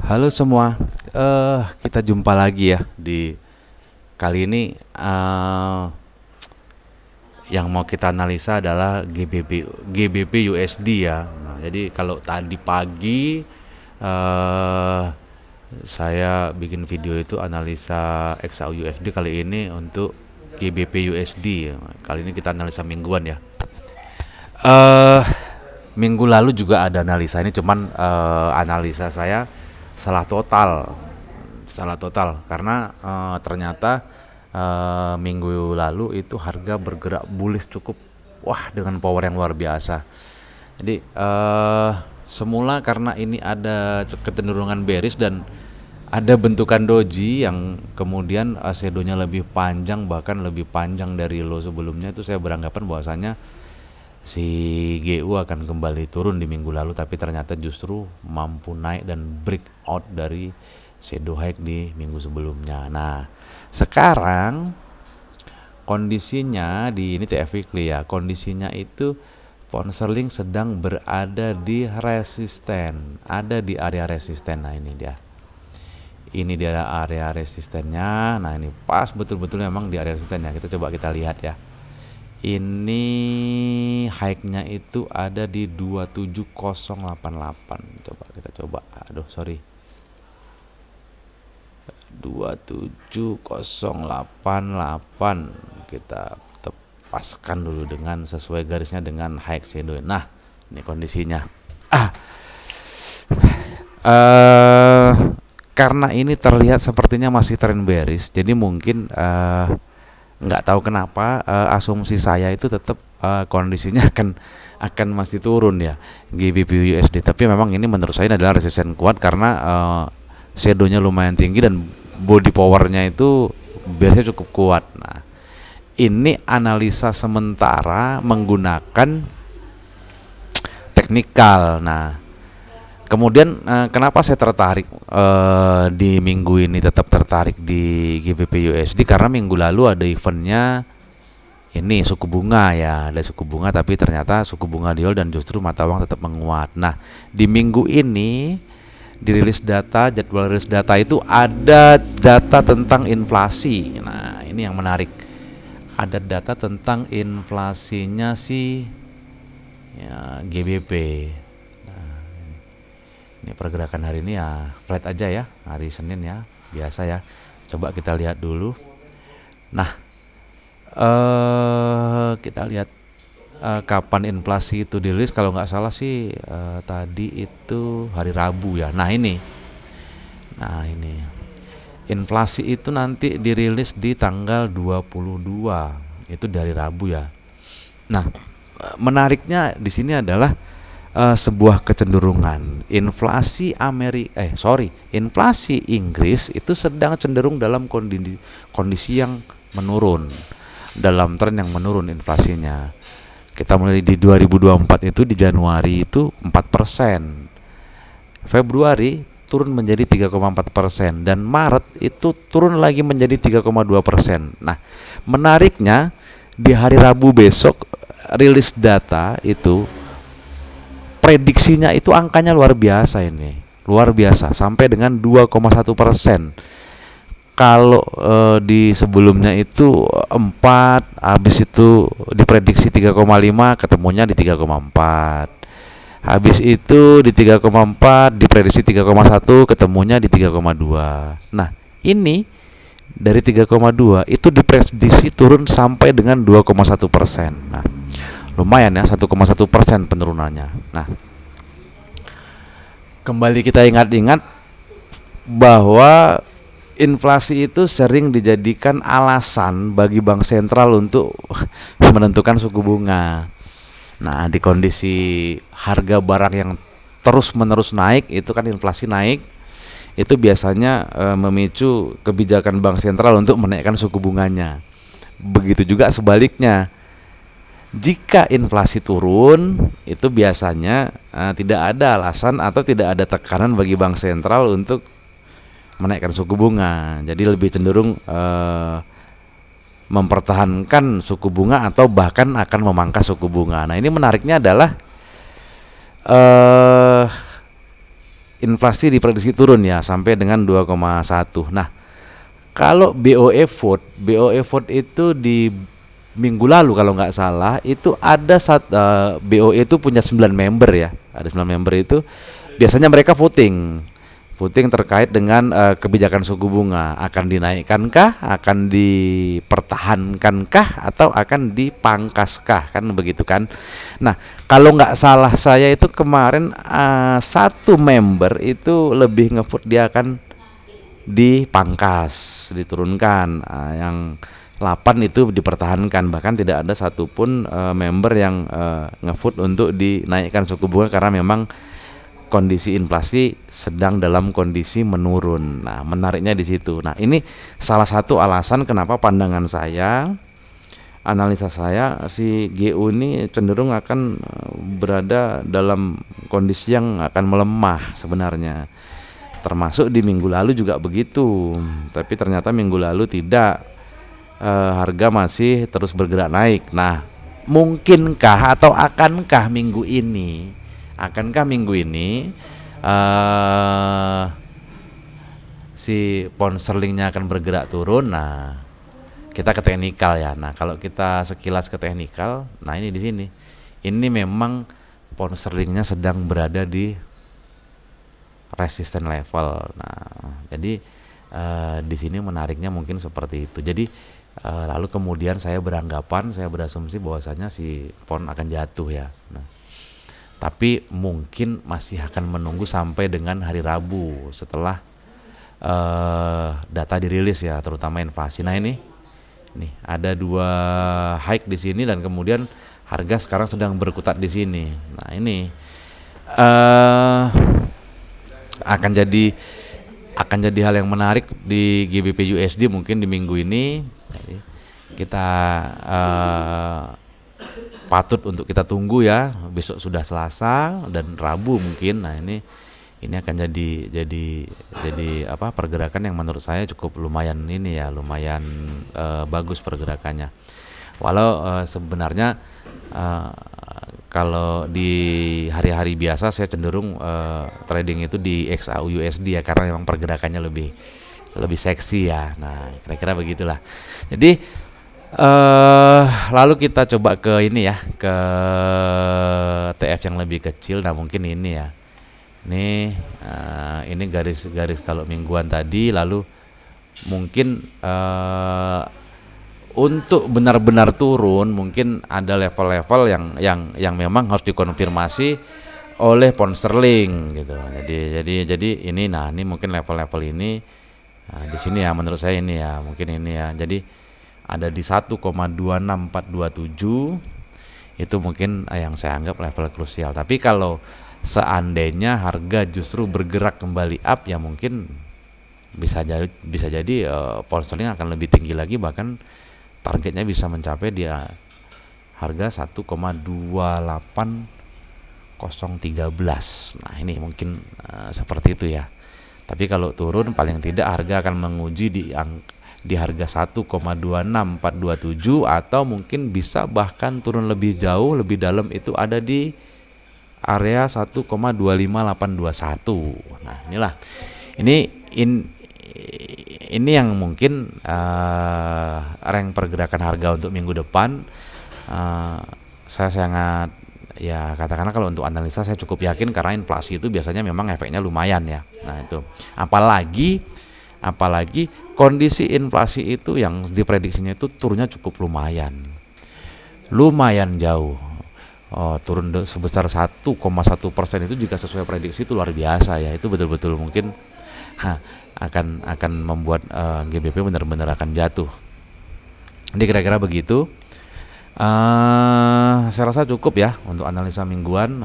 Halo semua, kita jumpa lagi ya di kali ini. Yang mau kita analisa adalah GBP USD ya. Nah, jadi kalau tadi pagi eh, saya bikin video itu analisa XAU USD, kali ini untuk GBP USD. Kali ini kita analisa mingguan ya. eh Minggu lalu juga ada analisa ini, cuman analisa saya salah total, karena ternyata minggu lalu itu harga bergerak bullish cukup wah dengan power yang luar biasa. Jadi semula karena ini ada kecenderungan bearish dan ada bentukan doji yang kemudian shadow-nya lebih panjang, bahkan lebih panjang dari low sebelumnya, itu saya beranggapan bahwasanya si GU akan kembali turun di minggu lalu, tapi ternyata justru mampu naik dan breakout dari shadow high di minggu sebelumnya. Nah, sekarang kondisinya di ini TF weekly ya, kondisinya itu pound sterling sedang berada di resisten, ada di area resisten. Nah, ini dia area resistennya. Nah, ini pas betul-betul memang di area resistennya. Kita lihat ya. Ini high-nya itu ada di 27088. Coba. Aduh, sorry. 27088. Kita tepaskan dulu dengan sesuai garisnya dengan high shadow. Nah, ini kondisinya. eh karena ini terlihat sepertinya masih tren bearish, jadi mungkin nggak tahu kenapa asumsi saya itu tetap kondisinya akan masih turun ya GBP USD. Tapi memang ini menurut saya adalah resisten kuat karena shadow-nya lumayan tinggi dan body powernya itu biasanya cukup kuat. Nah, ini analisa sementara menggunakan teknikal. Nah, kemudian kenapa saya tertarik di minggu ini, tetap tertarik di GBP USD, karena minggu lalu ada eventnya ini suku bunga ya, ada suku bunga, tapi ternyata suku bunga di hold dan justru mata uang tetap menguat. Nah, di minggu ini dirilis data, jadwal rilis data itu ada data tentang inflasi. Nah, ini yang menarik. Ada data tentang inflasinya sih ya GBP. Ini pergerakan hari ini ya flat aja ya, hari Senin ya, biasa ya. Coba kita lihat dulu. Nah, kita lihat kapan inflasi itu dirilis. Kalau nggak salah sih tadi itu hari Rabu ya. Nah ini inflasi itu nanti dirilis di tanggal 22, itu dari Rabu ya. Nah, menariknya di sini adalah sebuah kecenderungan inflasi inflasi Inggris itu sedang cenderung dalam kondisi yang menurun, dalam tren yang menurun inflasinya. Kita mulai di 2024 itu di Januari itu 4%, Februari turun menjadi 3,4%, dan Maret itu turun lagi menjadi 3,2%. Nah, menariknya di hari Rabu besok rilis data itu prediksinya itu angkanya luar biasa, sampai dengan 2,1%. Kalau di sebelumnya itu 4, habis itu diprediksi 3,5, ketemunya di 3,4. Habis itu di 3,4 diprediksi 3,1, ketemunya di 3,2. Nah, ini dari 3,2 itu diprediksi turun sampai dengan 2,1%. Nah, lumayan ya, 1,1% penurunannya. Nah, kembali kita ingat-ingat bahwa inflasi itu sering dijadikan alasan bagi bank sentral untuk menentukan suku bunga. Nah, di kondisi harga barang yang terus-menerus naik, itu kan inflasi naik, itu biasanya memicu kebijakan bank sentral untuk menaikkan suku bunganya. Begitu juga sebaliknya. Jika inflasi turun, itu biasanya tidak ada alasan atau tidak ada tekanan bagi bank sentral untuk menaikkan suku bunga. Jadi lebih cenderung mempertahankan suku bunga atau bahkan akan memangkas suku bunga. Nah, ini menariknya adalah inflasi diprediksi turun ya sampai dengan 2,1. Nah, kalau BOE Food itu di minggu lalu kalau nggak salah itu ada BOE itu punya 9 member ya. Ada 9 member itu biasanya mereka voting terkait dengan kebijakan suku bunga, akan dinaikkankah, akan dipertahankankah, atau akan dipangkaskah, kan begitu kan. Nah, kalau nggak salah saya itu kemarin satu member itu lebih ngevote dia akan dipangkas, diturunkan. Yang 8 itu dipertahankan, bahkan tidak ada satupun member yang ngevote untuk dinaikkan suku bunga karena memang kondisi inflasi sedang dalam kondisi menurun. Nah, menariknya di situ. Nah, ini salah satu alasan kenapa pandangan saya, analisa saya, si GU ini cenderung akan berada dalam kondisi yang akan melemah sebenarnya. Termasuk di minggu lalu juga begitu. Tapi ternyata minggu lalu tidak. Harga masih terus bergerak naik. Nah, mungkinkah atau akankah minggu ini si pound sterlingnya akan bergerak turun? Nah, kita ke teknikal ya. Nah, kalau kita sekilas ke teknikal, nah ini di sini. Ini memang pound sterlingnya sedang berada di resisten level. Nah, jadi di sini menariknya mungkin seperti itu. Jadi lalu kemudian saya berasumsi bahwasanya si pound akan jatuh ya. Nah, tapi mungkin masih akan menunggu sampai dengan hari Rabu setelah data dirilis ya, terutama inflasi. Nah, ini nih ada 2 hike di sini dan kemudian harga sekarang sedang berkutat di sini. Nah, ini akan jadi hal yang menarik di GBP USD mungkin di minggu ini. Jadi kita patut untuk kita tunggu ya, besok sudah Selasa dan Rabu mungkin. Nah, ini akan jadi pergerakan yang menurut saya cukup lumayan bagus pergerakannya. Walau sebenarnya kalau di hari-hari biasa saya cenderung trading itu di XAU USD ya, karena memang pergerakannya lebih seksi ya. Nah, kira-kira begitulah. Jadi lalu kita coba ke ini ya, ke TF yang lebih kecil. Nah, mungkin ini ya. Ini garis kalau mingguan tadi. Lalu mungkin untuk benar-benar turun mungkin ada level-level yang memang harus dikonfirmasi oleh pound sterling gitu. Jadi ini mungkin level-level ini di sini ya, menurut saya ini ya, mungkin ini ya. Jadi ada di 1,26427 itu mungkin yang saya anggap level krusial. Tapi kalau seandainya harga justru bergerak kembali up ya, mungkin bisa jadi pound sterling akan lebih tinggi lagi, bahkan targetnya bisa mencapai di harga 1,28013. Nah, ini mungkin seperti itu ya. Tapi kalau turun paling tidak harga akan menguji di harga 1,26427, atau mungkin bisa bahkan turun lebih jauh, lebih dalam, itu ada di area 1,25821. Nah, inilah ini yang mungkin rank pergerakan harga untuk minggu depan. Saya sangat ya, katakanlah kalau untuk analisa saya cukup yakin, karena inflasi itu biasanya memang efeknya lumayan ya. Nah, itu apalagi kondisi inflasi itu yang diprediksinya itu turunnya cukup lumayan jauh. Turun sebesar 1,1% itu jika sesuai prediksi itu luar biasa ya. Itu betul-betul mungkin akan membuat GBP benar-benar akan jatuh. Jadi kira-kira begitu. Saya rasa cukup ya untuk analisa mingguan.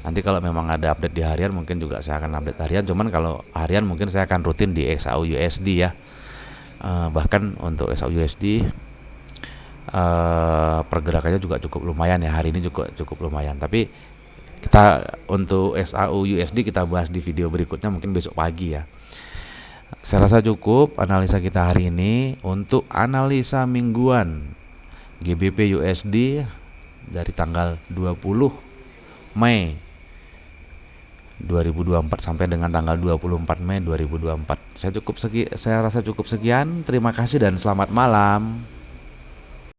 Nanti kalau memang ada update di harian mungkin juga saya akan update harian. Cuman kalau harian mungkin saya akan rutin di XAU USD ya. Bahkan untuk XAU USD pergerakannya juga cukup lumayan ya. Hari ini juga cukup lumayan. Tapi kita untuk XAU USD kita bahas di video berikutnya, mungkin besok pagi ya. Saya rasa cukup analisa kita hari ini. Untuk analisa mingguan GBP USD dari tanggal 20 Mei 2024 sampai dengan tanggal 24 Mei 2024. Saya rasa cukup sekian. Terima kasih dan selamat malam.